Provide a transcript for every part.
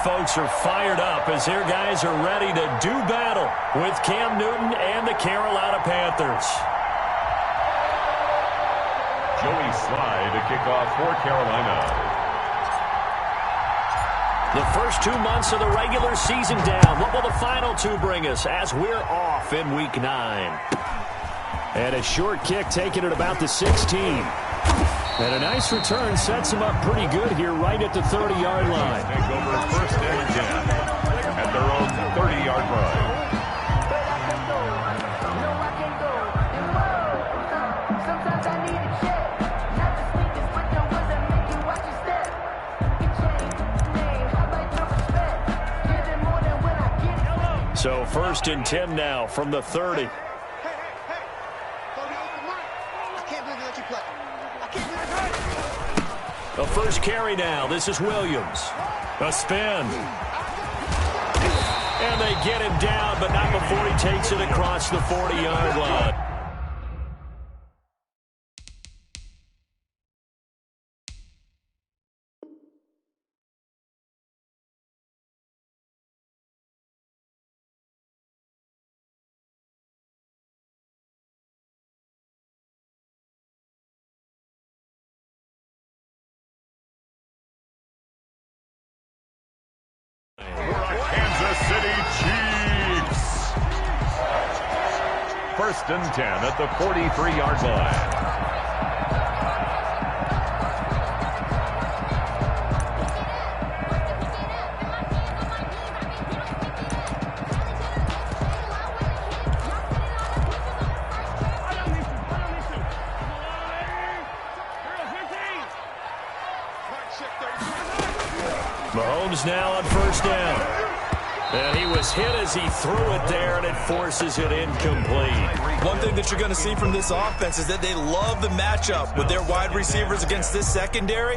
folks are fired up as their guys are ready to do battle with Cam Newton and the Carolina Panthers. Joey Sly to kick off for Carolina. The first 2 months of the regular season down. What will the final two bring us as we're off in Week 9? And a short kick taken at about the 16. And a nice return sets him up pretty good here right at the 30-yard line. Take over first and 10 at their own 30-yard line. So first and 10 now from the 30. The first carry now. This is Williams. A spin. And they get him down, but not before he takes it across the 40-yard line. Kansas City Chiefs. First and 10 at the 43-yard line. Mahomes now on first down. And he was hit as he threw it there, and it forces it incomplete. One thing that you're going to see from this offense is that they love the matchup with their wide receivers against this secondary.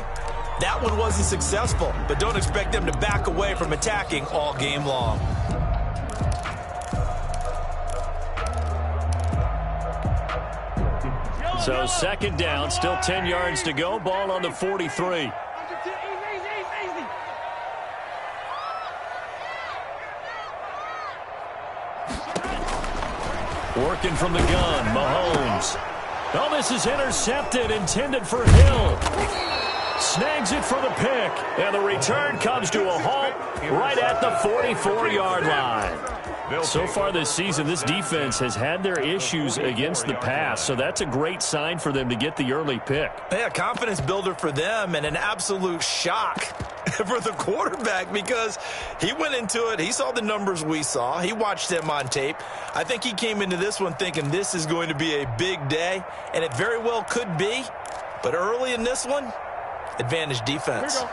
That one wasn't successful, but don't expect them to back away from attacking all game long. So second down, still 10 yards to go. Ball on the 43. Working from the gun, Mahomes. Oh, this is intercepted, intended for Hill. Snags it for the pick, and the return comes to a halt right at the 44-yard line. So far this season, this defense has had their issues against the pass, so that's a great sign for them to get the early pick. Yeah, confidence builder for them and an absolute shock for the quarterback because he went into it. He saw the numbers we saw. He watched them on tape. I think he came into this one thinking this is going to be a big day, and it very well could be. But early in this one, advantage defense. Here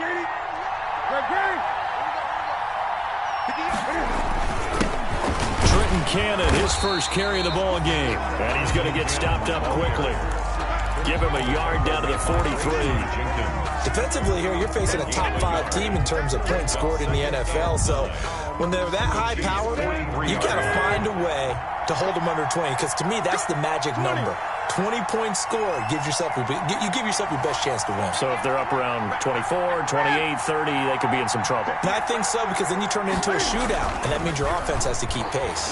we go. Trenton Cannon, his first carry of the ball game. And he's going to get stopped up quickly. Give him a yard down to the 43. Defensively here, you're facing a top 5 team in terms of points scored in the NFL. So when they're that high powered, you got to find a way to hold them under 20. Because to me, that's the magic number. 20 points scored, you give yourself your best chance to win. So if they're up around 24, 28, 30, they could be in some trouble. And I think so, because then you turn it into a shootout, and that means your offense has to keep pace.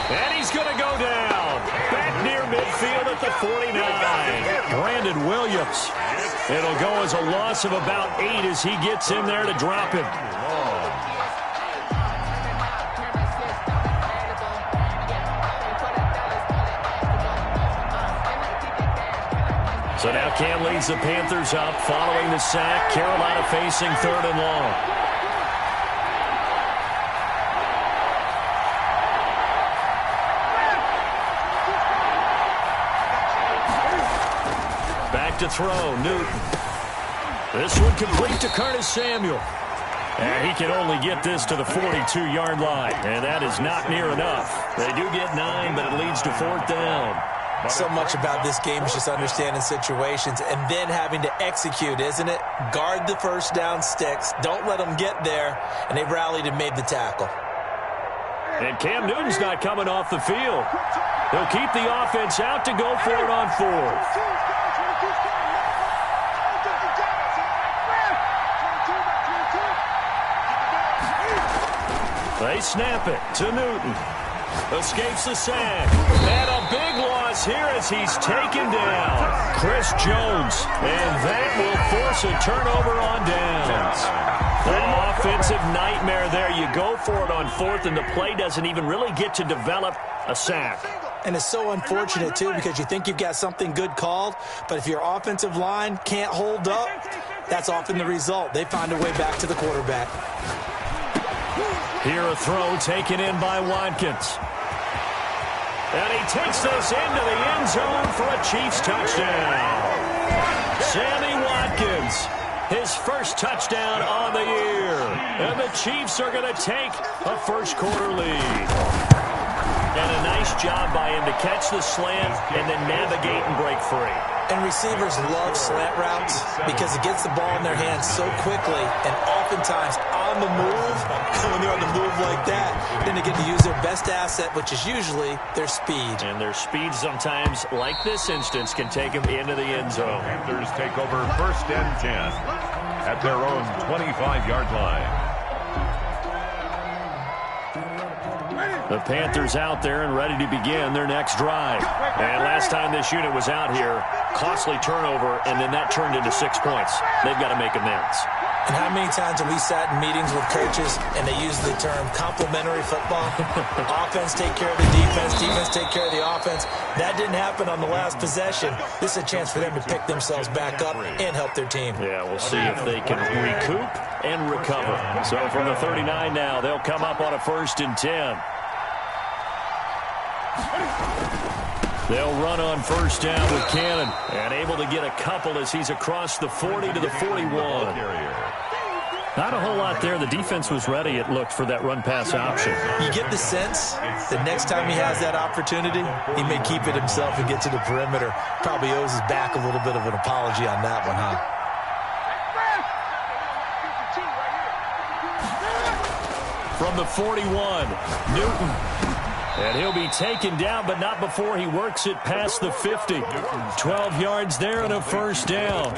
And he's going to go down. Back near midfield at the 49. Brandon Williams. It'll go as a loss of about 8 as he gets in there to drop him. So now Cam leads the Panthers up following the sack. Carolina facing 3rd and long. Back to throw, Newton. This one complete to Curtis Samuel. And he can only get this to the 42-yard line. And that is not near enough. They do get 9, but it leads to 4th down. So much about this game is just understanding situations and then having to execute, isn't it? Guard the first down sticks. Don't let them get there. And they rallied and made the tackle. And Cam Newton's not coming off the field. He'll keep the offense out to go for it on 4th. They snap it to Newton. Escapes the sack. And a big loss here as he's taken down. Chris Jones. And that will force a turnover on downs. An offensive nightmare there. You go for it on fourth, and the play doesn't even really get to develop a sack. And it's so unfortunate, too, because you think you've got something good called, but if your offensive line can't hold up, that's often the result. They find a way back to the quarterback. Here a throw taken in by Watkins. And he takes this into the end zone for a Chiefs touchdown. Sammy Watkins, his first touchdown on the year. And the Chiefs are going to take a first-quarter lead. And a nice job by him to catch the slant and then navigate and break free. And receivers love slant routes because it gets the ball in their hands so quickly and oftentimes on the move. When they're on the move like that, then they get to use their best asset, which is usually their speed. And their speed sometimes, like this instance, can take them into the end zone. Panthers take over 1st and 10 at their own 25-yard line. The Panthers out there and ready to begin their next drive. And last time this unit was out here, costly turnover, and then that turned into 6 points. They've got to make amends. And how many times have we sat in meetings with coaches and they use the term complementary football? Offense take care of the defense, defense take care of the offense. That didn't happen on the last possession. This is a chance for them to pick themselves back up and help their team. Yeah, we'll see if they can recoup and recover. So from the 39 now, they'll come up on a 1st and 10. They'll run on 1st down with Cannon. And able to get a couple as he's across the 40 to the 41. Not a whole lot there. The defense was ready, it looked, for that run-pass option. You get the sense that next time he has that opportunity, he may keep it himself and get to the perimeter. Probably owes his back a little bit of an apology on that one, huh? From the 41, Newton. And he'll be taken down, but not before he works it past the 50. 12 yards there and a 1st down.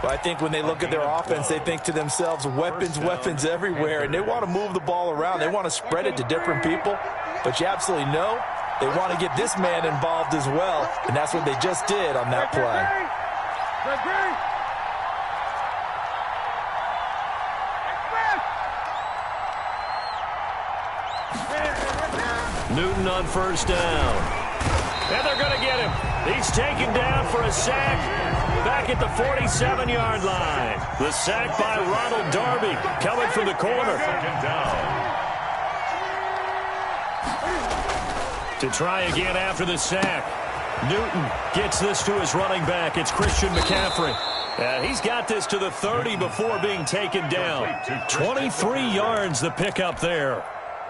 Well, I think when they look at their offense, they think to themselves, weapons, weapons everywhere. And they want to move the ball around. They want to spread it to different people. But you absolutely know they want to get this man involved as well. And that's what they just did on that play. Newton on 1st down. And they're going to get him. He's taken down for a sack back at the 47-yard line. The sack by Ronald Darby coming from the corner. To try again after the sack. Newton gets this to his running back. It's Christian McCaffrey. And he's got this to the 30 before being taken down. 23 yards the pickup there.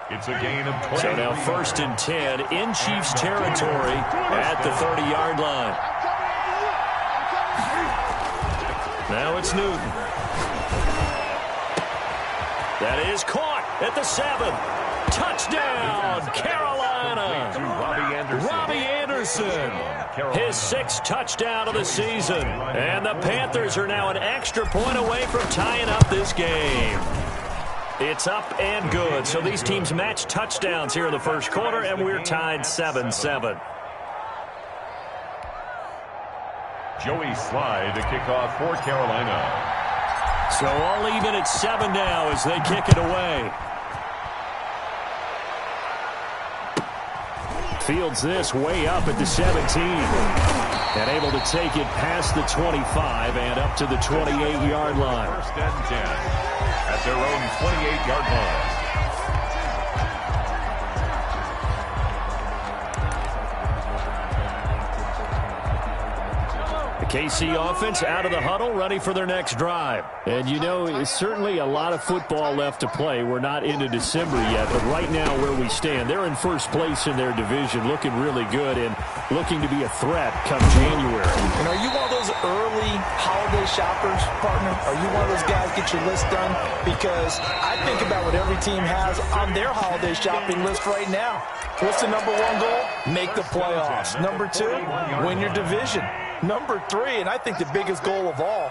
It's a gain of 20. So now 1st and 10 in Chiefs territory at the 30-yard line. Now it's Newton. That is caught at the 7. Touchdown, Carolina. Robbie Anderson. His 6th touchdown of the season. And the Panthers are now an extra point away from tying up this game. It's up and good. So these teams match touchdowns here in the 1st quarter, and we're tied 7-7. Joey Slye to kick off for Carolina. So all even at 7 now as they kick it away. Fields this way up at the 17. And able to take it past the 25 and up to the 28-yard line. 1st and 10. At their own 28-yard line. The KC offense out of the huddle, ready for their next drive. And you know, it's certainly a lot of football left to play. We're not into December yet, but right now where we stand, they're in 1st place in their division, looking really good and looking to be a threat come January. And are you one of those early holiday shoppers, partner? Are you one of those guys get your list done? Because I think about what every team has on their holiday shopping list right now. What's the number 1 goal? Make the playoffs. Number 2, win your division. Number 3, and I think the biggest goal of all,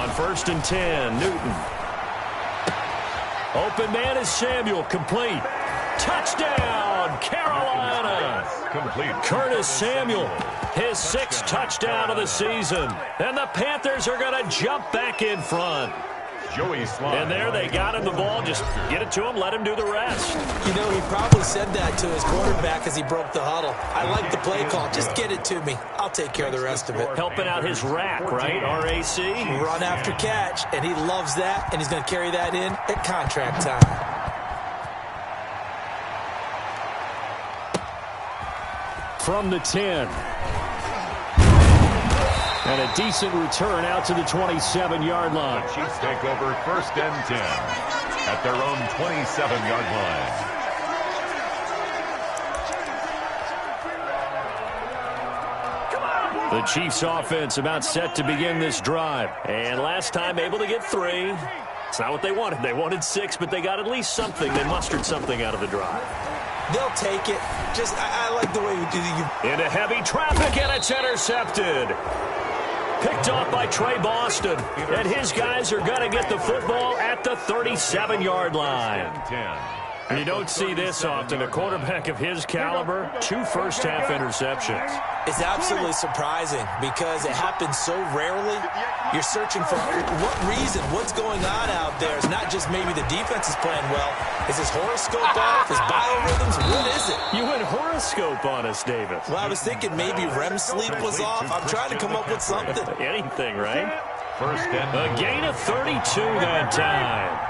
On 1st and 10, Newton. Open man is Samuel, complete. Touchdown, Carolina! Complete. Curtis Samuel, his 6th touchdown of the season. And the Panthers are going to jump back in front. Joey Slye. And there they got him the ball. Just get it to him, let him do the rest. You know, he probably said that to his quarterback as he broke the huddle. I like the play call. Just get it to me. I'll take care of the rest of it. Helping out his rack, right? R-A-C? Run after catch, and he loves that, and he's going to carry that in at contract time. From the 10. And a decent return out to the 27-yard line. The Chiefs take over 1st and 10 at their own 27-yard line. The Chiefs offense about set to begin this drive. And last time able to get 3. It's not what they wanted. They wanted 6, but they got at least something. They mustered something out of the drive. They'll take it. Just, I like the way we do it. Into heavy traffic, and it's intercepted. Picked off by Trey Boston. And his guys are going to get the football at the 37-yard line. You don't see this often. A quarterback of his caliber, 2 first-half interceptions. It's absolutely surprising because it happens so rarely. You're searching for what reason, what's going on out there. It's not just maybe the defense is playing well. Is his horoscope off? His biorhythms? What is it? You went horoscope on us, Davis. Well, I was thinking maybe REM sleep was off. I'm trying to come up with something. Anything, right? 1st and a gain of 32 that time.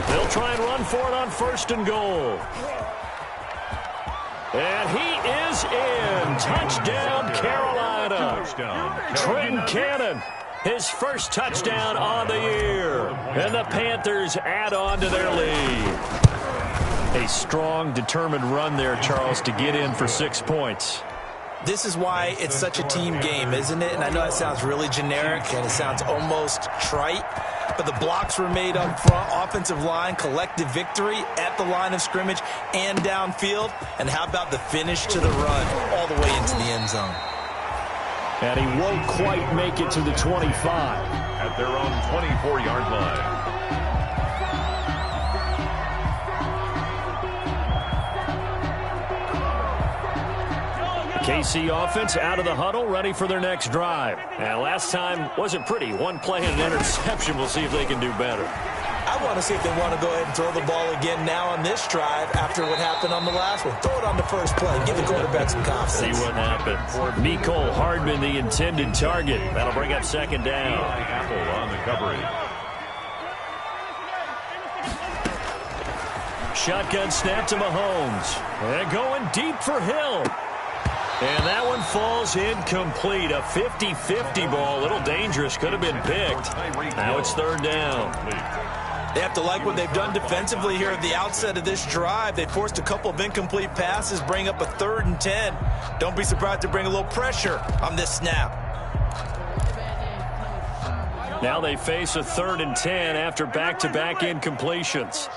They'll try and run for it on 1st and goal. And he is in. Touchdown, Carolina. Trenton Cannon, his first touchdown on the year. And the Panthers add on to their lead. A strong, determined run there, Charles, to get in for 6 points. This is why it's such a team game, isn't it? And I know that sounds really generic and it sounds almost trite, but the blocks were made up front, offensive line, collective victory at the line of scrimmage and downfield. And how about the finish to the run all the way into the end zone? And he won't quite make it to the 25. At their own 24-yard line. KC offense out of the huddle, ready for their next drive. And last time wasn't pretty. 1 play and an interception. We'll see if they can do better. I want to see if they want to go ahead and throw the ball again now on this drive after what happened on the last one. Throw it on the first play. Give the quarterback some confidence. See what happens. Mecole Hardman, the intended target. That'll bring up 2nd down. Apple on the coverage. Shotgun snap to Mahomes. And going deep for Hill. And that one falls incomplete. A 50-50 ball. A little dangerous. Could have been picked. Now it's 3rd down. They have to like what they've done defensively here at the outset of this drive. They forced a couple of incomplete passes, bring up a 3rd and 10. Don't be surprised to bring a little pressure on this snap. Now they face a 3rd and 10 after back-to-back incompletions.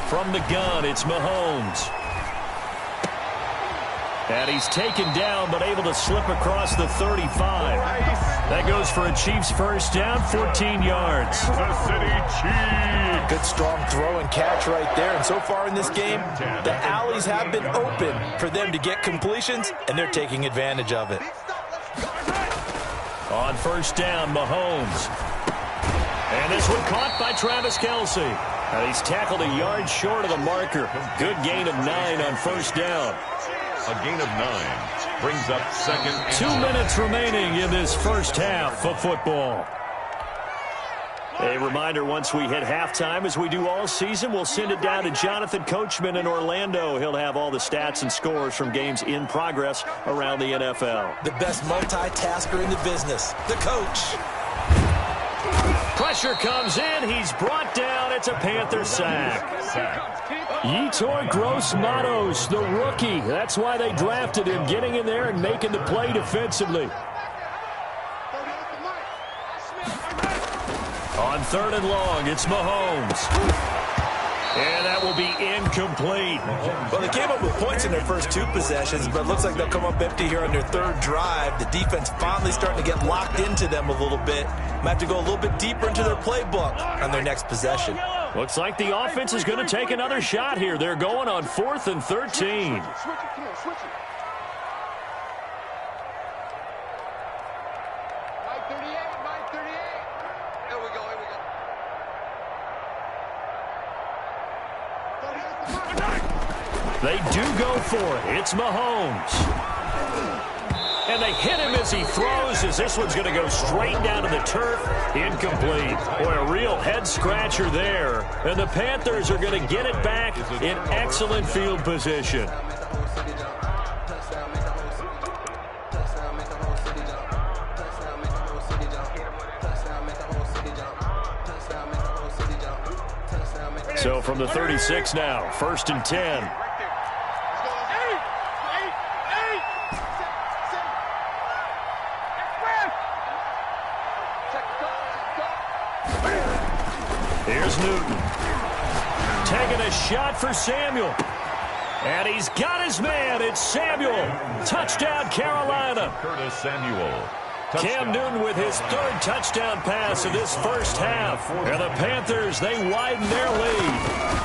From the gun, it's Mahomes. And he's taken down, but able to slip across the 35. That goes for a Chiefs first down, 14 yards. The City Chiefs. Good strong throw and catch right there. And so far in this game, the alleys have been open for them to get completions, and they're taking advantage of it. On 1st down, Mahomes. And this one caught by Travis Kelce. And he's tackled a yard short of the marker. Good gain of 9 on 1st down. A gain of 9 brings up 2nd. 2 minutes remaining in this first half of football. A reminder, once we hit halftime, as we do all season, we'll send it down to Jonathan Coachman in Orlando. He'll have all the stats and scores from games in progress around the NFL. The best multitasker in the business, the coach. Pressure comes in. He's brought down. It's a Panther sack. Yetur Gross-Matos, the rookie. That's why they drafted him, getting in there and making the play defensively. On 3rd and long, it's Mahomes. And that will be incomplete. Well, they came up with points in their first 2 possessions, but it looks like they'll come up empty here on their 3rd drive. The defense finally starting to get locked into them a little bit. Might have to go a little bit deeper into their playbook on their next possession. Looks like the offense is going to take another shot here. They're going on 4th and 13. They do go for it. It's Mahomes. And they hit him as he throws, as this one's going to go straight down to the turf. Incomplete. Boy, a real head-scratcher there. And the Panthers are going to get it back in excellent field position. So from the 36 now, 1st and 10. Here's Newton. Taking a shot for Samuel. And he's got his man. It's Samuel. Touchdown, Carolina. Curtis Samuel. Cam Newton with his 3rd touchdown pass of this first half. And the Panthers, they widen their lead.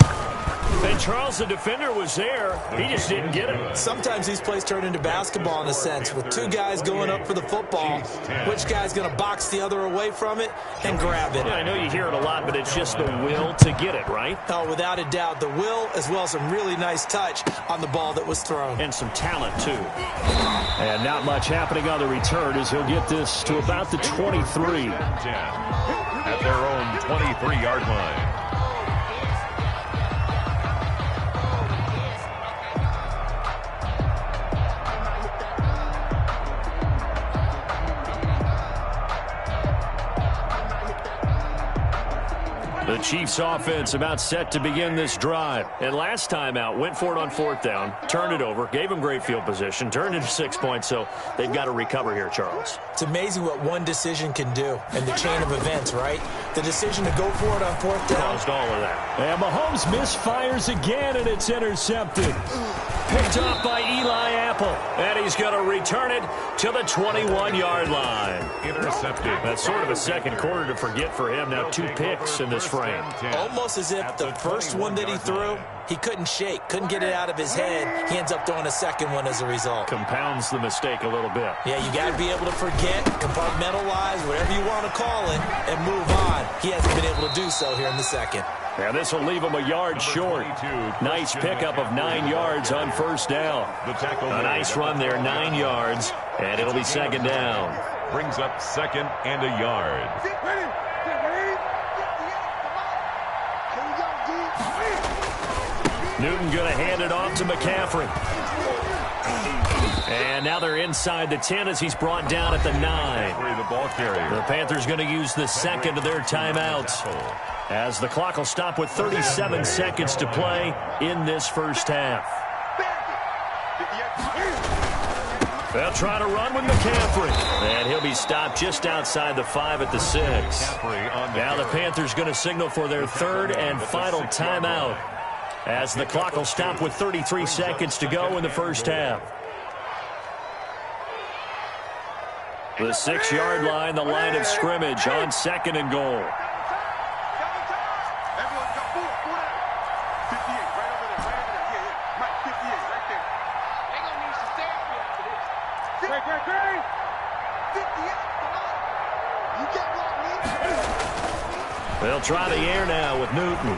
And Charles, the defender, was there. He just didn't get it. Sometimes these plays turn into basketball in a sense, with 2 guys going up for the football. Which guy's going to box the other away from it and grab it? Yeah, I know you hear it a lot, but it's just the will to get it, right? Oh, without a doubt. The will, as well as some really nice touch on the ball that was thrown. And some talent, too. And not much happening on the return as he'll get this to about the 23. At their own 23-yard line. The Chiefs offense about set to begin this drive. And last time out, went for it on 4th down, turned it over, gave them great field position, turned into 6 points, so they've got to recover here, Charles. It's amazing what one decision can do in the chain of events, right? The decision to go for it on 4th down. Caused all of that. And Mahomes misfires again, and it's intercepted. Picked off by Eli Apple. And he's going to return it to the 21-yard line. Intercepted. That's sort of a second quarter to forget for him. Now 2 picks in this frame. Almost as if the first one that he threw, he couldn't shake, couldn't get it out of his head. He ends up throwing a second one as a result. Compounds the mistake a little bit. Yeah, you got to be able to forget, compartmentalize, whatever you want to call it, and move on. He hasn't been able to do so here in the second. And this will leave him a yard short. Nice pickup of 9 yards on 1st down. A nice run there, 9 yards, and it'll be 2nd down. Brings up 2nd and a yard. Newton going to hand it off to McCaffrey. And now they're inside the 10 as he's brought down at the 9. The ball carrier. The Panthers going to use the second of their timeouts, as the clock will stop with 37 seconds to play in this first half. They'll try to run with McCaffrey. And he'll be stopped just outside the 5 at the 6. Now the Panthers going to signal for their 3rd and final timeout, as the clock will stop with 33 seconds to go in the first half. The 6-yard line, the line of scrimmage on 2nd and goal. They'll try the air now with Newton.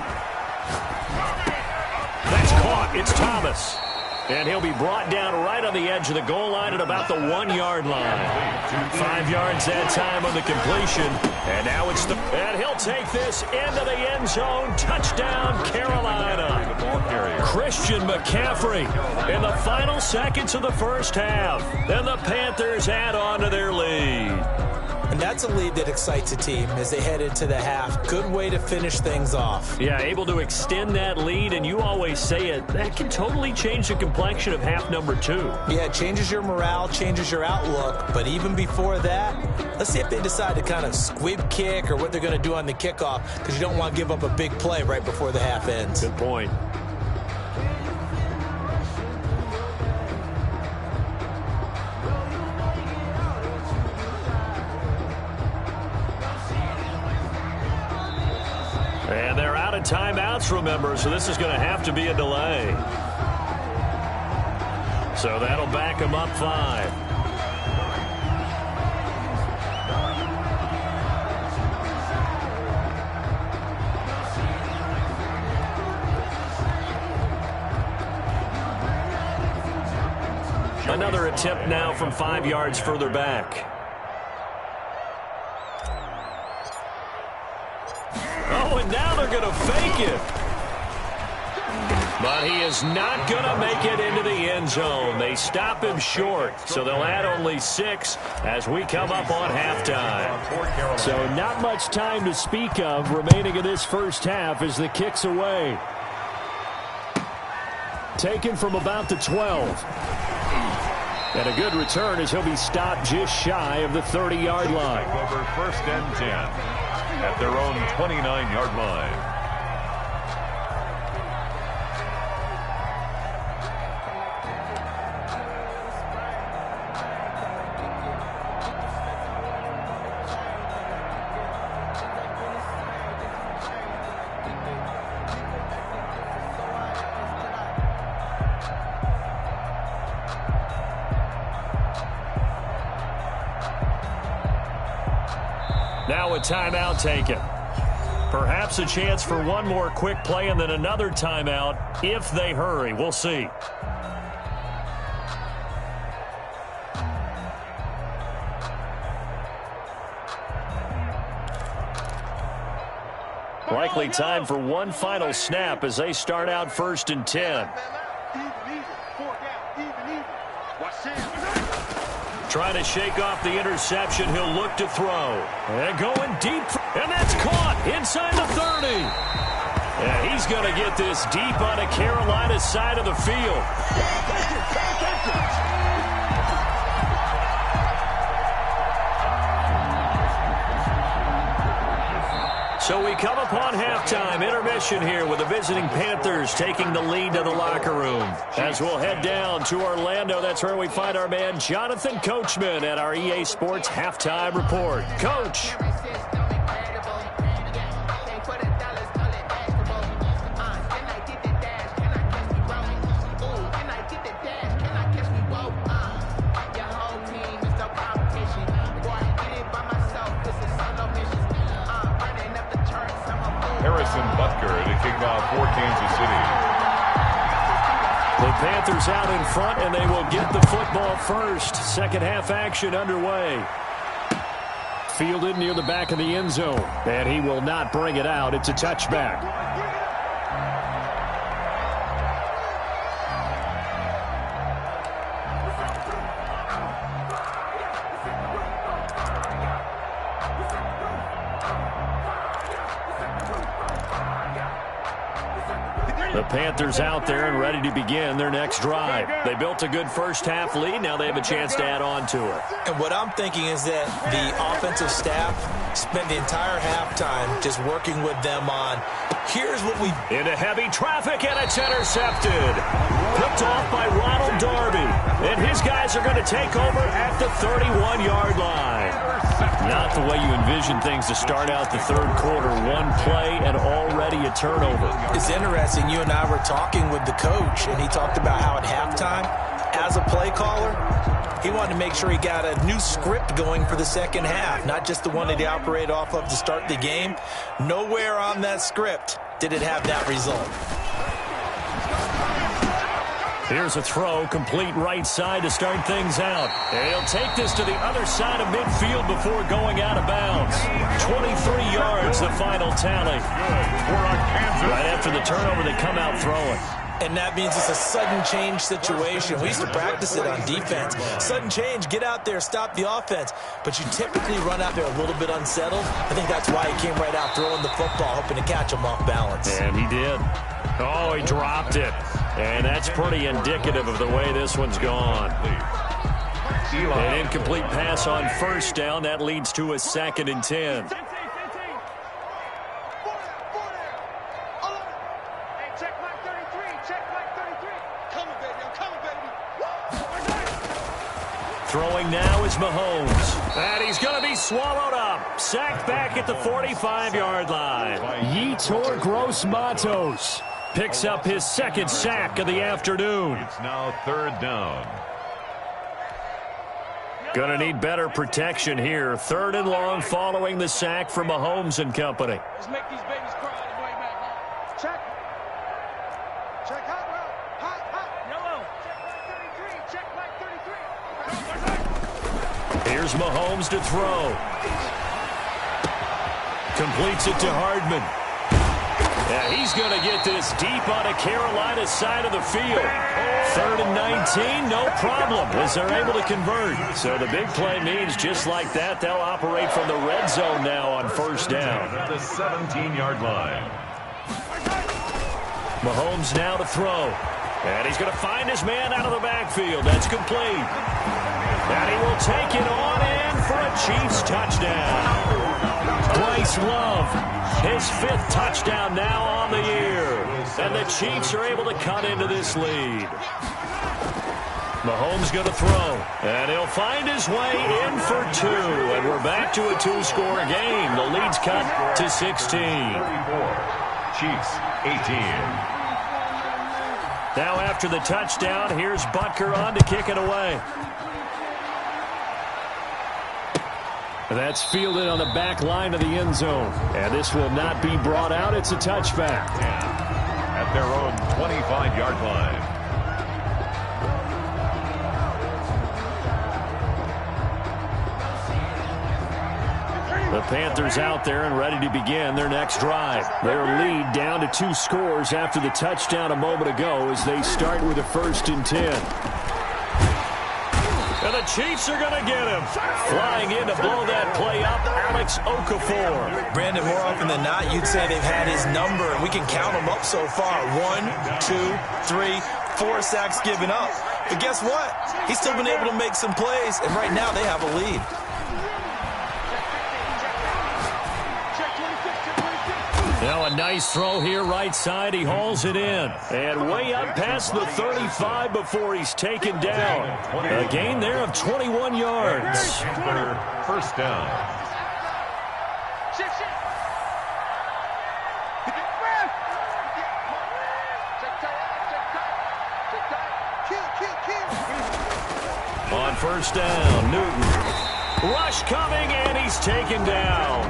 That's caught. It's Thomas. And he'll be brought down right on the edge of the goal line at about the 1-yard line. 5 yards that time on the completion. And now it's the... And he'll take this into the end zone. Touchdown, Carolina. Christian McCaffrey in the final seconds of the first half. Then the Panthers add on to their lead. And that's that's a lead that excites a team as they head into the half. Good way to finish things off. Yeah, able to extend that lead, and you always say it, that can totally change the complexion of half number 2. Yeah, it changes your morale, changes your outlook, but even before that, let's see if they decide to kind of squib kick or what they're going to do on the kickoff, because you don't want to give up a big play right before the half ends. Good point. And they're out of timeouts, remember, so this is going to have to be a delay. So that'll back them up 5. Another attempt now from 5 yards further back. Oh, and now they're going to fake it. But he is not going to make it into the end zone. They stop him short, so they'll add only 6 as we come up on halftime. So not much time to speak of remaining in this first half as the kick's away. Taken from about the 12. And a good return as he'll be stopped just shy of the 30-yard line. Over first and 10 at their own 29-yard line. Now a timeout taken. Perhaps a chance for one more quick play and then another timeout if they hurry. We'll see. Likely time for one final snap as they start out first and 10. Trying to shake off the interception. He'll look to throw. And going deep. And that's caught inside the 30. Yeah, he's going to get this deep on the Carolina side of the field. So we come upon halftime intermission here with the visiting Panthers taking the lead to the locker room. As we'll head down to Orlando, that's where we find our man Jonathan Coachman at our EA Sports Halftime Report. Coach. To kick off for Kansas City. The Panthers out in front, and they will get the football first. Second half action underway. Fielded near the back of the end zone, and he will not bring it out. It's a touchback. The Panthers out there and ready to begin their next drive. They built a good first half lead. Now they have a chance to add on to it. And what I'm thinking is that the offensive staff spent the entire halftime just working with them on, here's what we... Into heavy traffic, and it's intercepted. Picked off by Ronald Darby. And his guys are going to take over at the 31-yard line. Not the way you envision things to start out the third quarter. One play and already a turnover. It's interesting. You and I were talking with the coach, and he talked about how at halftime, as a play caller, he wanted to make sure he got a new script going for the second half, not just the one that he operated off of to start the game. Nowhere on that script did it have that result. Here's a throw, complete right side to start things out. And he'll take this to the other side of midfield before going out of bounds. 23 yards, the final tally. Right after the turnover, they come out throwing. And that means it's a sudden change situation. We used to practice it on defense. Sudden change, get out there, stop the offense. But you typically run out there a little bit unsettled. I think that's why he came right out throwing the football, hoping to catch him off balance. And he did. Oh, he dropped it. And that's pretty indicative of the way this one's gone. An incomplete pass on first down. That leads to a 2nd and 10. Throwing now is Mahomes. And he's going to be swallowed up. Sacked back at the 45-yard line. Yetur Gross-Matos picks up his 2nd sack of the afternoon. It's now 3rd down. Going to need better protection here. 3rd and long following the sack from Mahomes and company. Let's make these babies cry on the way back home. Check. Check hot route. Hot. Yellow. Check flag 33. Here's Mahomes to throw. Completes it to Hardman. Yeah, he's going to get this deep on the Carolina side of the field. 3rd and 19, no problem, as they're able to convert. So the big play means just like that, they'll operate from the red zone now on 1st down. At the 17-yard line. Mahomes now to throw. And he's going to find his man out of the backfield. That's complete. And he will take it on in for a Chiefs touchdown. Bryce Love, his 5th touchdown now on the year. And the Chiefs are able to cut into this lead. Mahomes going to throw. And he'll find his way in for 2. And we're back to a 2-score game. The lead's cut to 16. 34. Chiefs 18. Now after the touchdown, here's Butker on to kick it away. That's fielded on the back line of the end zone. And this will not be brought out. It's a touchback. At their own 25-yard line. The Panthers out there and ready to begin their next drive. Their lead down to 2 scores after the touchdown a moment ago as they start with a 1st and 10. And the Chiefs are going to get him. Flying in to blow that play up, Alex Okafor. Brandon, more often than not, you'd say they've had his number, and we can count them up so far. 1, 2, 3, 4 sacks given up. But guess what? He's still been able to make some plays, and right now they have a lead. Now a nice throw here right side. He hauls it in. And way up past the 35 before he's taken down. A gain there of 21 yards. Panther 1st down. On 1st down, Newton. Rush coming, and he's taken down.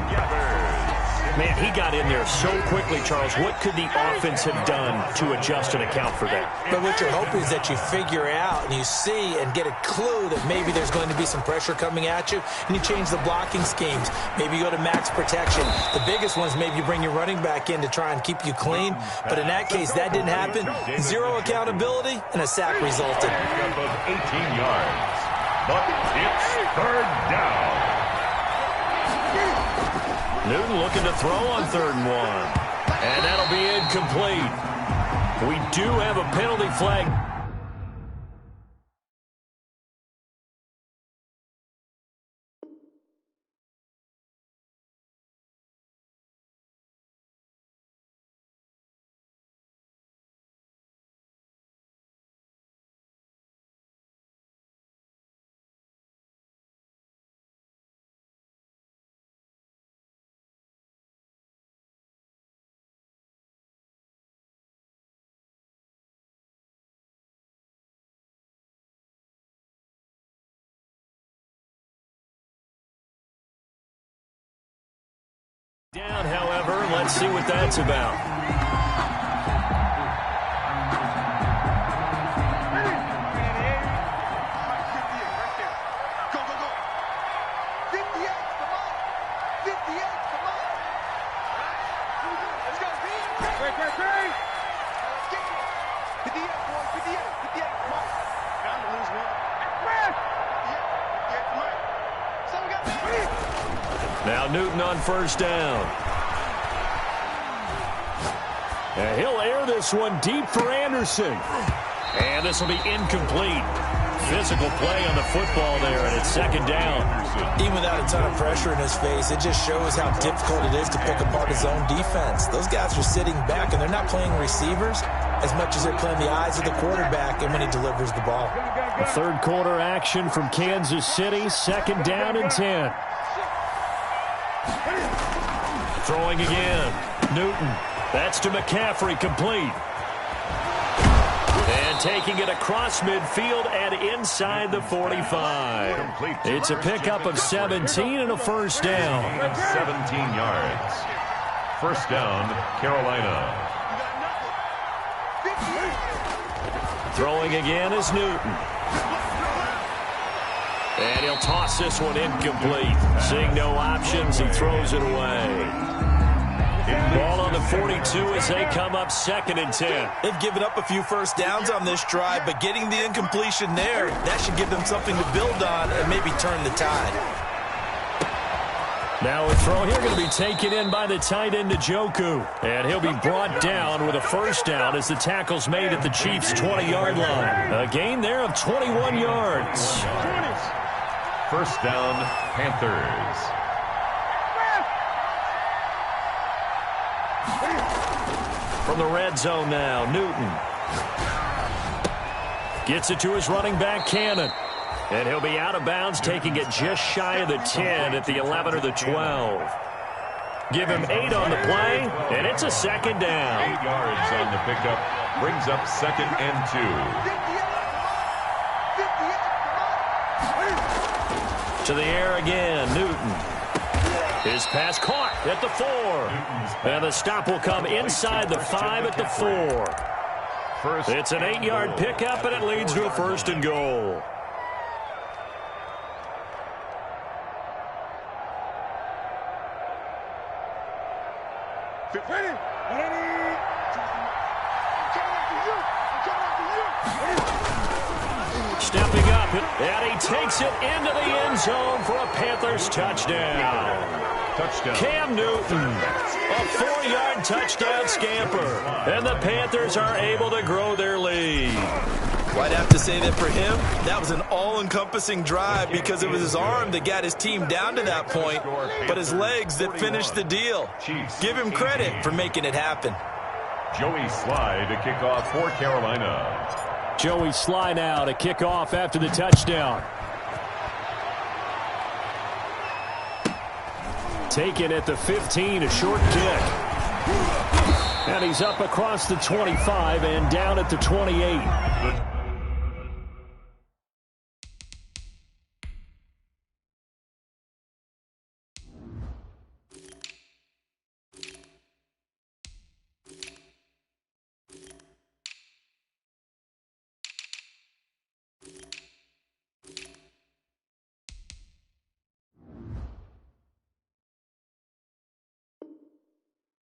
Man, he got in there so quickly, Charles. What could the offense have done to adjust and account for that? But what you're hoping is that you figure out and you see and get a clue that maybe there's going to be some pressure coming at you, and you change the blocking schemes. Maybe you go to max protection. The biggest ones, maybe you bring your running back in to try and keep you clean. But in that case, that didn't happen. 0 accountability, and a sack resulted. 18 yards. But it's 3rd down. Newton looking to throw on 3rd and 1. And that'll be incomplete. We do have a penalty flag. Down, however, let's see what that's about. Now Newton on first down. And he'll air this one deep for Anderson. And this will be incomplete. Physical play on the football there, and it's second down. Even without a ton of pressure in his face, it just shows how difficult it is to pick apart his own defense. Those guys are sitting back, and they're not playing receivers as much as they're playing the eyes of the quarterback and when he delivers the ball. The third quarter action from Kansas City, second down and 10. Throwing again. Newton. That's to McCaffrey, complete. And taking it across midfield and inside the 45. It's a pickup of 17 and a first down. 17 yards. First down, Carolina. Throwing again is Newton. And he'll toss this one incomplete. Seeing no options, he throws it away. Ball on the 42 as they come up second and 10. They've given up a few first downs on this drive, but getting the incompletion there, that should give them something to build on and maybe turn the tide. Now a throw here going to be taken in by the tight end Njoku. And he'll be brought down with a first down as the tackle's made at the Chiefs' 20-yard line. A gain there of 21 yards. First down, Panthers. From the red zone now, Newton. Gets it to his running back, Cannon. And he'll be out of bounds, taking it just shy of the 10 at the 11 or the 12. Give him 8 on the play, and it's a second down. 8 yards on the pickup. Brings up second and 2. To the air again, Newton. His pass caught at the 4. And the stop will come inside the 5 at the 4. It's an 8-yard pickup, and it leads to a first and goal. Stepping up, and he takes it into the end zone for a Panthers touchdown. Cam Newton, a 4-yard touchdown scamper, and the Panthers are able to grow their lead. Well, I'd have to say that for him, that was an all-encompassing drive because it was his arm that got his team down to that point, but his legs that finished the deal. Give him credit for making it happen. Joey Sly to kick off for Carolina. Joey Sly now to kick off after the touchdown. Taken at the 15, a short kick. And he's up across the 25 and down at the 28.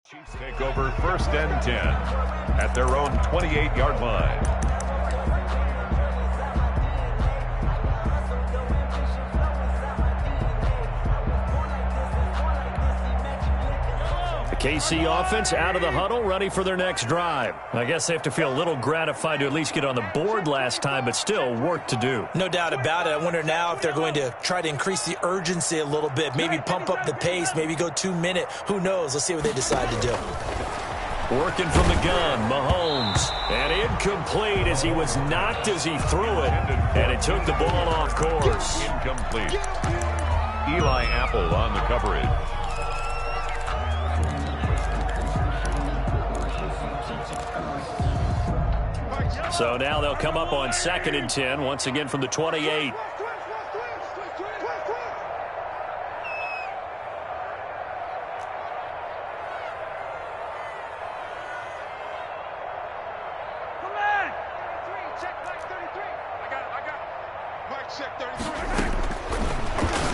Chiefs take over first and 10 at their own 28-yard line. The KC offense out of the huddle, ready for their next drive. I guess they have to feel a little gratified to at least get on the board last time, but still work to do. No doubt about it. I wonder now if they're going to try to increase the urgency a little bit, maybe pump up the pace, maybe go 2-minute. Who knows? Let's see what they decide to do. Working from the gun, Mahomes. And incomplete as he was knocked as he threw it. And it took the ball off course. Incomplete. Eli Apple on the coverage. So now they'll come up on second and 10, once again from the 28.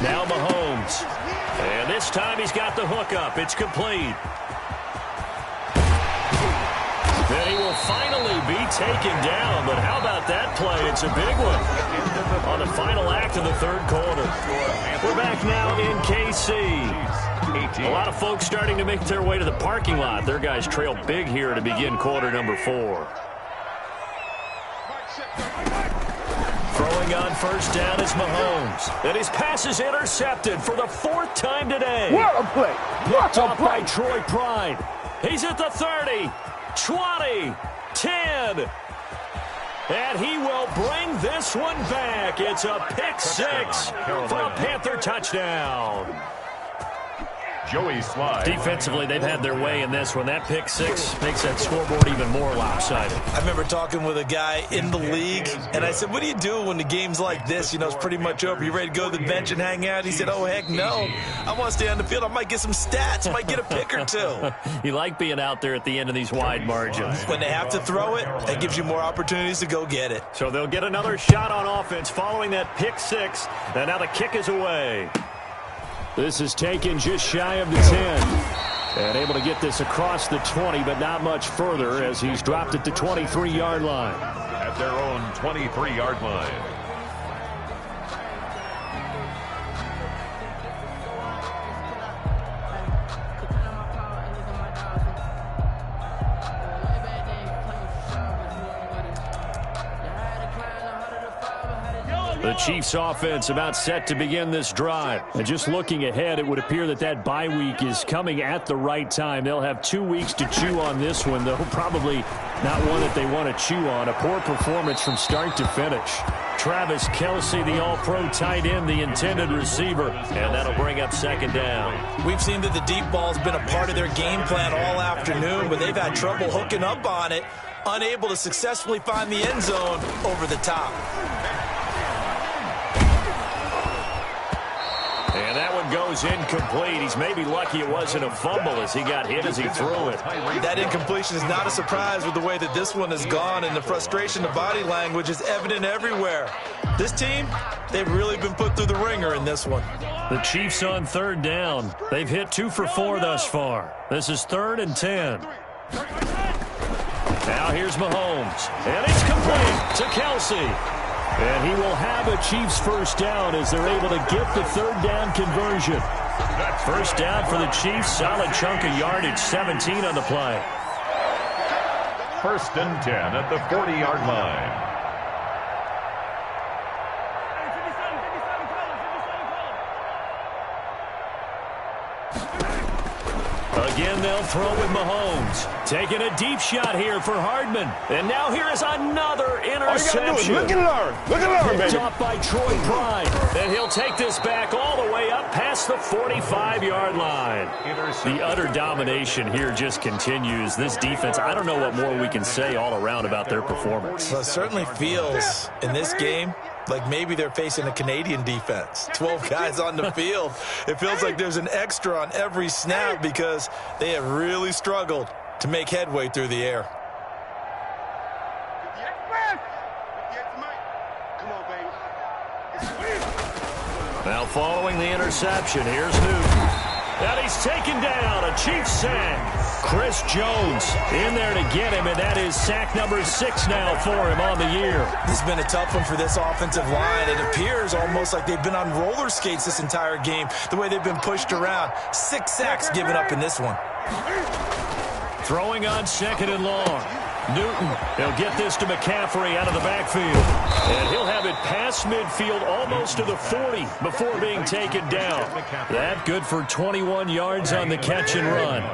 Now Mahomes. And this time he's got the hook up. It's complete. Then he will finally beat taken down, but how about that play? It's a big one on the final act of the third quarter. We're back now in KC. A lot of folks starting to make their way to the parking lot. Their guys trail big here to begin quarter number 4. Throwing on first down is Mahomes. And his pass is intercepted for the 4th time today. What a play. Picked off by Troy Pride. He's at the 30, 20, 10. And he will bring this one back. It's a pick 6 for a Panther touchdown. Joey Slide. Defensively, they've had their way in this one. That pick 6 makes that scoreboard even more lopsided. I remember talking with a guy in the league, and I said, what do you do when the game's like this? You know, it's pretty much over. You ready to go to the bench and hang out? He said, oh, heck no. I want to stay on the field. I might get some stats. Might get a pick or 2. You like being out there at the end of these wide margins. When they have to throw it, that gives you more opportunities to go get it. So they'll get another shot on offense following that pick 6. And now the kick is away. This is taken just shy of the 10. And able to get this across the 20, but not much further as he's dropped it to 23-yard line. At their own 23-yard line. The Chiefs offense about set to begin this drive. And just looking ahead, it would appear that that bye week is coming at the right time. They'll have 2 weeks to chew on this one, though probably not one that they want to chew on. A poor performance from start to finish. Travis Kelce, the all-pro tight end, the intended receiver, and that'll bring up second down. We've seen that the deep ball's been a part of their game plan all afternoon, but they've had trouble hooking up on it, unable to successfully find the end zone over the top. And that one goes incomplete. He's maybe lucky it wasn't a fumble as he got hit as he threw it. That incompletion is not a surprise with the way that this one has gone, and the frustration, the body language is evident everywhere. This team, they've really been put through the ringer in this one. The Chiefs on third down. They've hit 2 for 4 thus far. This is 3rd and 10. Now here's Mahomes. And it's complete to Kelce. And he will have a Chiefs first down as they're able to get the third down conversion. First down for the Chiefs. Solid chunk of yardage. 17 on the play. 1st and 10 at the 40-yard line. Again, they'll throw with Mahomes. Taking a deep shot here for Hardman. And now here is another interception. Look and learn. Look and learn, baby. Picked off by Troy Pride. And he'll take this back all the way up past the 45-yard line. The utter domination here just continues. This defense, I don't know what more we can say all around about their performance. Well, it certainly feels in this game like maybe they're facing a Canadian defense. 12 guys on the field. It feels like there's an extra on every snap because they have really struggled to make headway through the air. Now following the interception, here's Newton. And he's taken down. A Chiefs sack. Chris Jones in there to get him, and that is sack number 6 now for him on the year. This has been a tough one for this offensive line. It appears almost like they've been on roller skates this entire game, the way they've been pushed around. 6 sacks given up in this one. Throwing on 2nd and long. Newton, he'll get this to McCaffrey out of the backfield. And he'll have it past midfield almost to the 40 before being taken down. That good for 21 yards on the catch and run.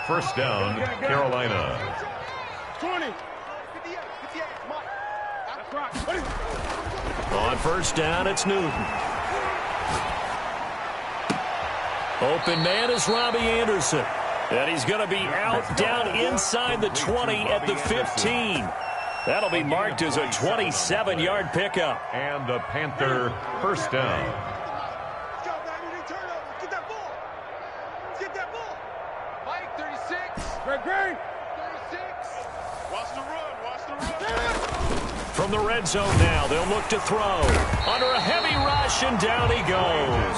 First down, Carolina. 20. On first down, it's Newton. Open man is Robbie Anderson. And he's going to be out down inside the 20 at the 15. That'll be marked as a 27-yard pickup. And the Panther first down. Get that ball. Get that ball. Mike, 36. Greg. 36. Watch the run. Watch the run. From the red zone now, they'll look to throw. Under a heavy rush, and down he goes.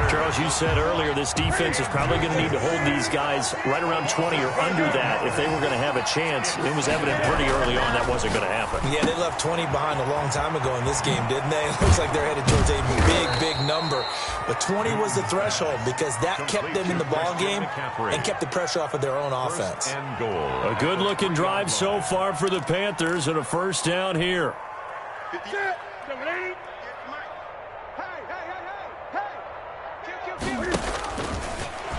Charles, you said earlier this defense is probably going to need to hold these guys right around 20 or under that if they were going to have a chance. It was evident pretty early on that wasn't going to happen. Yeah, they left 20 behind a long time ago in this game, didn't they? It looks like they're headed towards a big number. But 20 was the threshold because that kept them in the ball game and kept the pressure off of their own offense. A good-looking drive so far for the Panthers and a first down here.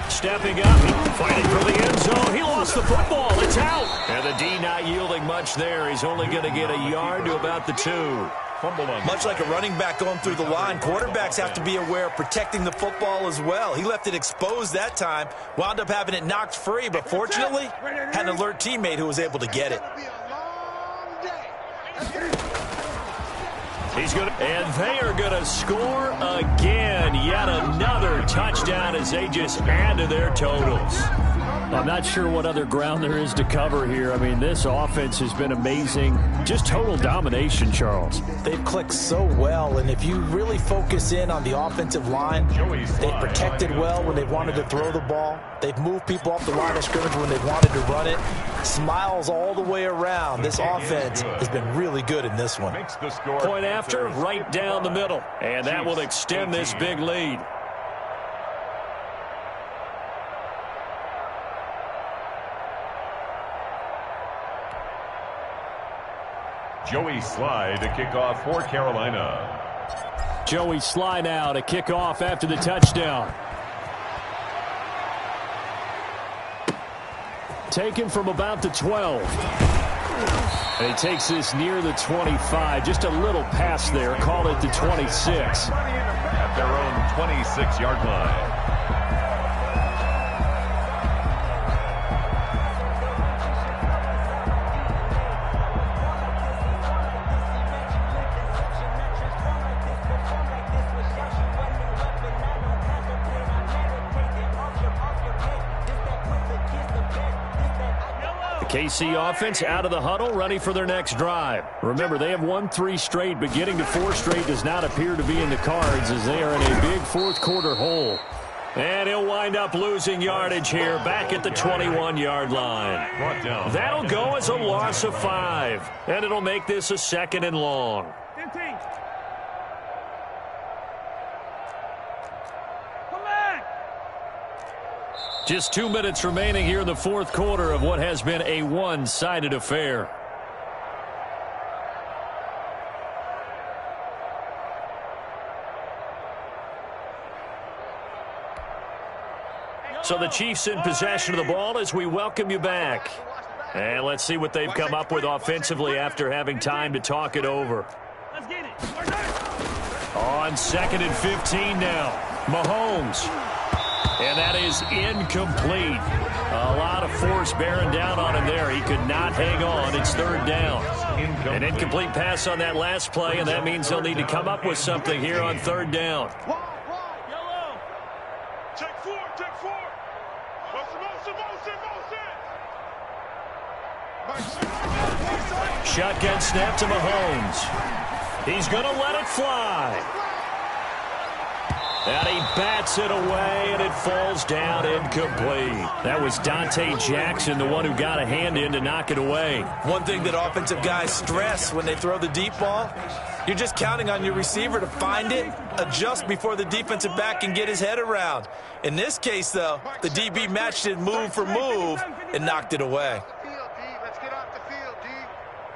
Stepping up, fighting for the end zone. He lost the football. It's out. And the D not yielding much there. He's only going to get a yard to about the 2. Much like a running back going through the line, quarterbacks have to be aware of protecting the football as well. He left it exposed that time, wound up having it knocked free, but fortunately had an alert teammate who was able to get it. And they are going to score again. Yet another touchdown as they just add to their totals. I'm not sure what other ground there is to cover here. I mean, this offense has been amazing. Just total domination, Charles. They've clicked so well, and if you really focus in on the offensive line, they've protected well when they've wanted to throw the ball. They've moved people off the line of scrimmage when they've wanted to run it. Smiles all the way around. This offense has been really good in this one. Point after, right down the middle. And that will extend this big lead. Joey Sly to kick off for Carolina. Joey Sly now to kick off after the touchdown. Taken from about the 12. And he takes this near the 25. Just a little pass there. Call it the 26. At their own 26-yard line. KC offense out of the huddle, ready for their next drive. Remember, they have won 3 straight, but getting to 4 straight does not appear to be in the cards as they are in a big fourth-quarter hole. And he'll wind up losing yardage here back at the 21-yard line. That'll go as a loss of 5, and it'll make this a 2nd and long. Just 2 minutes remaining here in the fourth quarter of what has been a one-sided affair. So the Chiefs in possession of the ball as we welcome you back. And let's see what they've come up with offensively after having time to talk it over. Let's get it. On 2nd and 15 now. Mahomes. And that is incomplete. A lot of force bearing down on him there. He could not hang on. It's 3rd down. An incomplete pass on that last play, and that means they'll need to come up with something here on 3rd down. Yellow. Check 4. Shotgun snap to Mahomes. He's going to let it fly. And he bats it away, and it falls down incomplete. That was Dante Jackson, the one who got a hand in to knock it away. One thing that offensive guys stress when they throw the deep ball, you're just counting on your receiver to find it, adjust before the defensive back can get his head around. In this case, though, the DB matched it move for move and knocked it away. Let's get off the field, D.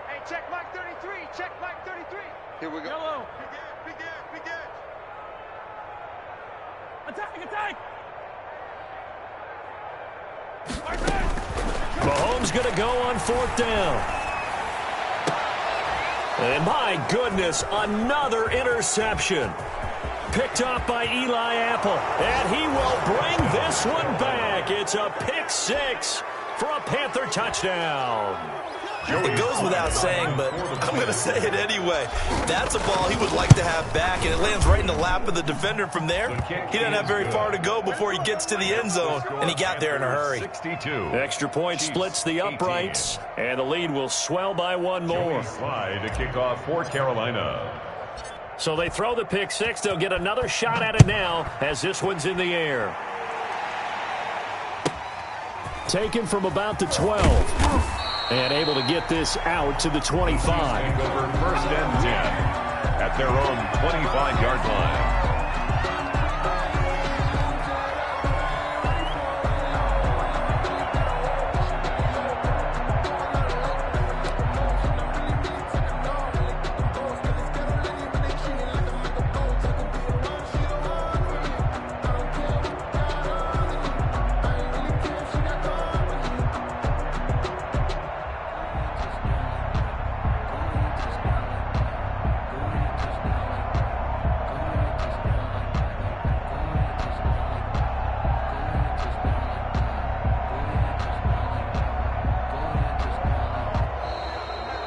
Hey, check Mike 33. Check Mike 33. Here we go. Yellow. Begin. Attack. Mahomes going to go on 4th down. And my goodness, another interception. Picked off by Eli Apple. And he will bring this one back. It's a pick 6 for a Panther touchdown. It goes without saying, but I'm going to say it anyway. That's a ball he would like to have back, and it lands right in the lap of the defender from there. He doesn't have very far to go before he gets to the end zone, and he got there in a hurry. Extra point splits the uprights, and the lead will swell by one more. Slide to kick off for Carolina. So they throw the pick six. They'll get another shot at it now as this one's in the air. Taken from about the 12. And able to get this out to the 25. Over first and 10 at their own 25-yard line.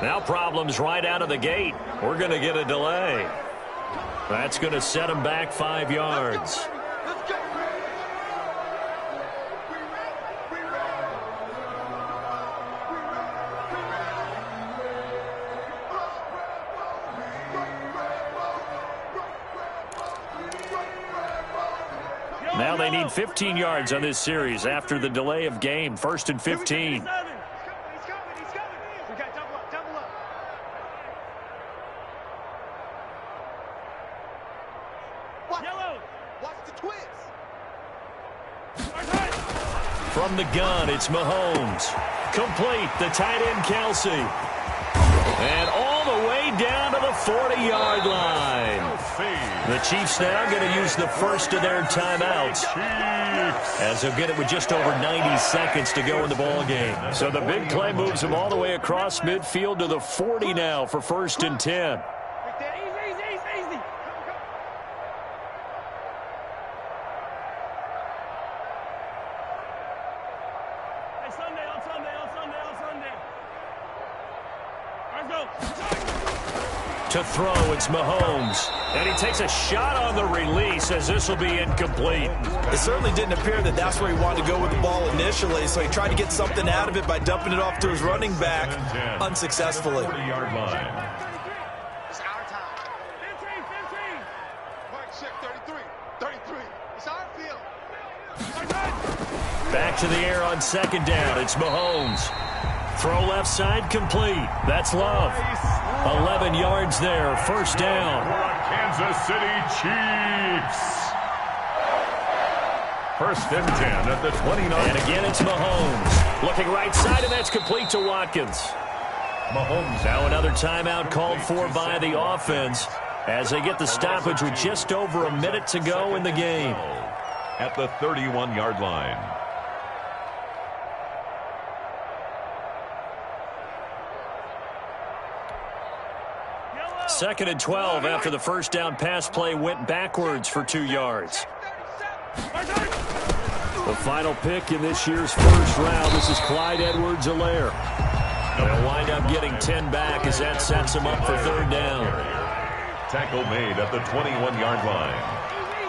Now problems right out of the gate. We're going to get a delay. That's going to set them back 5 yards. Now they need 15 yards on this series after the delay of game. 1st and 15. From the gun, it's Mahomes. Complete, the tight end, Kelsey. And all the way down to the 40-yard line. The Chiefs now going to use the first of their timeouts, as they'll get it with just over 90 seconds to go in the ball game. So the big play moves them all the way across midfield to the 40 now for 1st and 10. To throw, it's Mahomes. And he takes a shot on the release as this will be incomplete. It certainly didn't appear that that's where he wanted to go with the ball initially, so he tried to get something out of it by dumping it off to his running back unsuccessfully. 40-yard line. It's our time. 15. Mark check 33. It's our field. Back to the air on 2nd down. It's Mahomes. Throw left side complete. That's Love. 11 yards there. 1st down. Kansas City Chiefs. 1st and 10 at the 29. And again, it's Mahomes. Looking right side, and that's complete to Watkins. Mahomes. Now another timeout called for by the offense as they get the stoppage with just over a minute to go in the game. At the 31-yard line. 2nd and 12 after the 1st down pass play went backwards for 2 yards. The final pick in this year's 1st round. This is Clyde Edwards-Helaire. They'll wind up getting 10 back as that sets them up for 3rd down. Tackle made at the 21-yard line.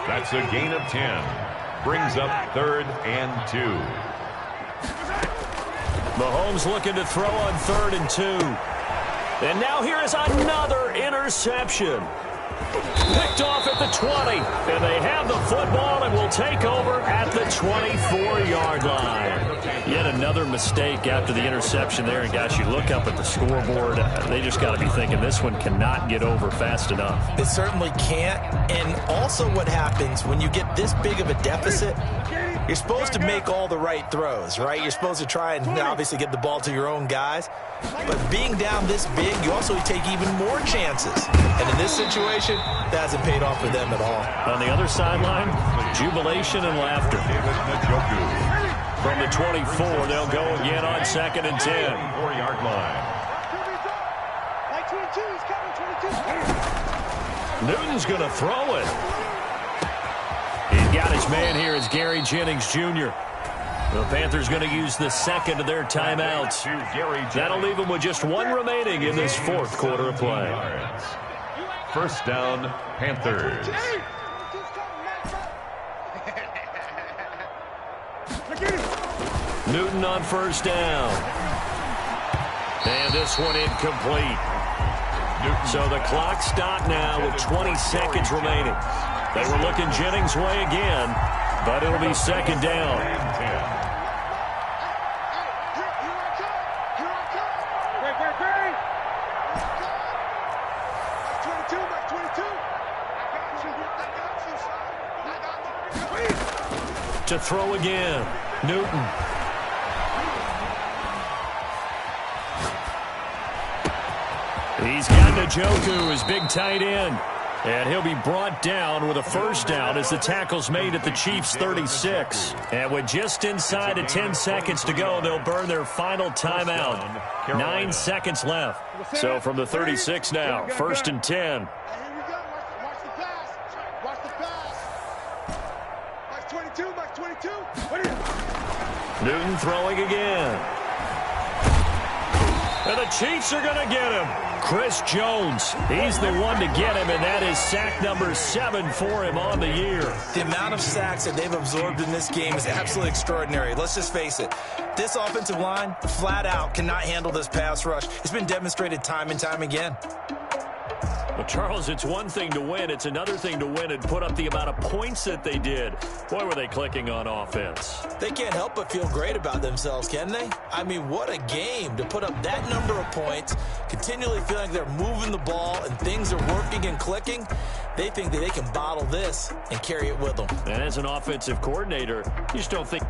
That's a gain of 10. Brings up 3rd and 2. Mahomes looking to throw on 3rd and 2. And now here is another interception. Picked off at the 20. And they have the football and will take over at the 24-yard line. Yet another mistake after the interception there. And, guys, you look up at the scoreboard. They just got to be thinking this one cannot get over fast enough. It certainly can't. And also what happens when you get this big of a deficit, you're supposed to make all the right throws, right? You're supposed to try and obviously get the ball to your own guys. But being down this big, you also take even more chances. And in this situation, that hasn't paid off for them at all. On the other sideline, jubilation and laughter. From the 24, they'll go again on 2nd and 10. 4-yard line. Like 22, he's coming, 22. Newton's going to throw it. He's got his man here. It's Gary Jennings Jr. The Panthers going to use the second of their timeouts. That'll leave them with just one remaining in this fourth quarter of play. First down, Panthers. Newton on first down. And this one incomplete. So the clock stopped now with 20 seconds remaining. They were looking Jennings' way again, but it'll be second down. To throw again, Newton. He's got Njoku, his big tight end. And he'll be brought down with a first down as the tackle's made at the Chiefs' 36. And with just inside of 10 seconds to go, they'll burn their final timeout. 9 seconds left. So from the 36 now, first and 10. Newton throwing again. And the Chiefs are going to get him. Chris Jones, he's the one to get him, and that is sack number 7 for him on the year. The amount of sacks that they've absorbed in this game is absolutely extraordinary. Let's just face it. This offensive line, flat out, cannot handle this pass rush. It's been demonstrated time and time again. Well, Charles, it's one thing to win. It's another thing to win and put up the amount of points that they did. Boy, were they clicking on offense. They can't help but feel great about themselves, can they? I mean, what a game to put up that number of points, continually feeling like they're moving the ball and things are working and clicking. They think that they can bottle this and carry it with them. And as an offensive coordinator, you just don't think